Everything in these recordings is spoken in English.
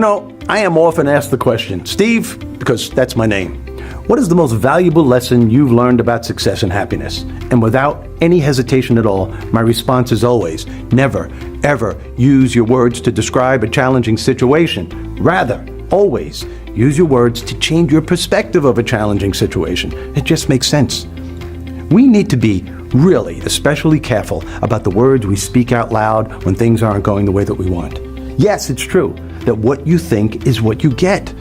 I am often asked the question, Steve, because that's my name, what is the most valuable lesson you've learned about success and happiness? And without any hesitation at all, my response is always, never, ever use your words to describe a challenging situation. Rather, always use your words to change your perspective of a challenging situation. It just makes sense. We need to be really especially careful about the words we speak out loud when things aren't going the way that we want. Yes, it's true that what you think is what you get.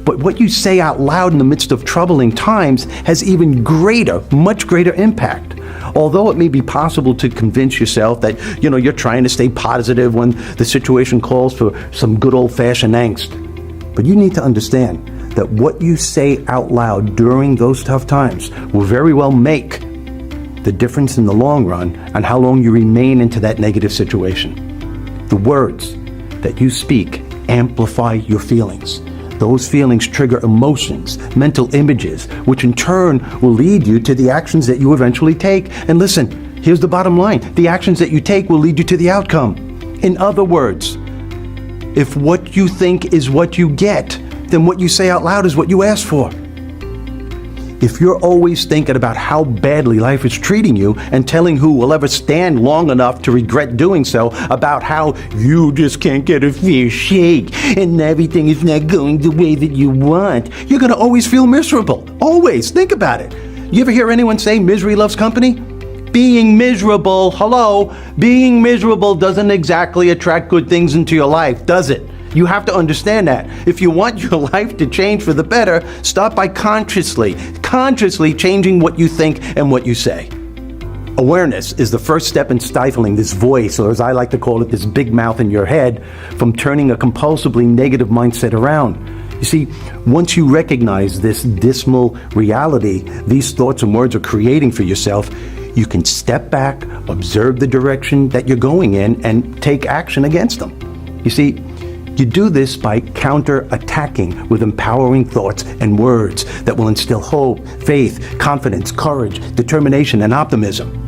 But what you say out loud in the midst of troubling times has even greater, much greater impact. Although it may be possible to convince yourself that, you're trying to stay positive when the situation calls for some good old-fashioned angst. But you need to understand that what you say out loud during those tough times will very well make the difference in the long run on how long you remain into that negative situation. The words that you speak amplify your feelings. Those feelings trigger emotions, mental images, which in turn will lead you to the actions that you eventually take. And listen, here's the bottom line. The actions that you take will lead you to the outcome. In other words, if what you think is what you get, then what you say out loud is what you ask for. If you're always thinking about how badly life is treating you and telling who will ever stand long enough to regret doing so about how you just can't get a fair shake and everything is not going the way that you want, you're going to always feel miserable. Always. Think about it. You ever hear anyone say misery loves company? Being miserable, being miserable doesn't exactly attract good things into your life, does it? You have to understand that. If you want your life to change for the better, start by consciously changing what you think and what you say. Awareness is the first step in stifling this voice, or as I like to call it, this big mouth in your head, from turning a compulsively negative mindset around. You see, once you recognize this dismal reality these thoughts and words are creating for yourself, you can step back, observe the direction that you're going in, and take action against them. You see, you do this by counter-attacking with empowering thoughts and words that will instill hope, faith, confidence, courage, determination, and optimism.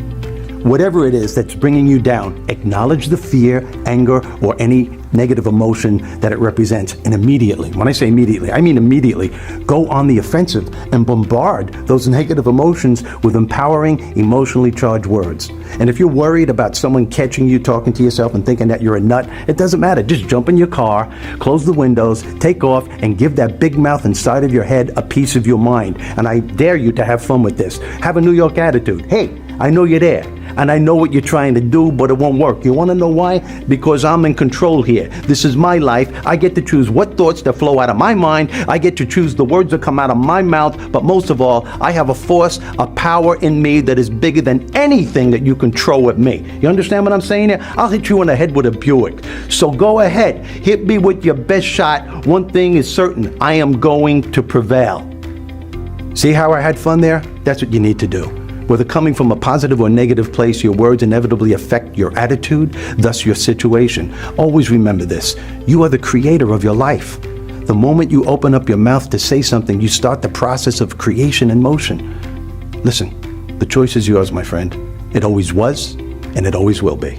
Whatever it is that's bringing you down, acknowledge the fear, anger, or any negative emotion that it represents, and immediately, when I say immediately, I mean immediately, go on the offensive and bombard those negative emotions with empowering, emotionally charged words. And if you're worried about someone catching you talking to yourself and thinking that you're a nut, it doesn't matter. Just jump in your car, close the windows, take off, and give that big mouth inside of your head a piece of your mind. And I dare you to have fun with this. Have a New York attitude. Hey, I know you're there, and I know what you're trying to do, but it won't work. You want to know why? Because I'm in control here. This is my life. I get to choose what thoughts that flow out of my mind. I get to choose the words that come out of my mouth. But most of all, I have a force, a power in me that is bigger than anything that you can throw at me. You understand what I'm saying here? I'll hit you in the head with a Buick. So go ahead. Hit me with your best shot. One thing is certain. I am going to prevail. See how I had fun there? That's what you need to do. Whether coming from a positive or negative place, your words inevitably affect your attitude, thus your situation. Always remember this. You are the creator of your life. The moment you open up your mouth to say something, you start the process of creation in motion. Listen, the choice is yours, my friend. It always was, and it always will be.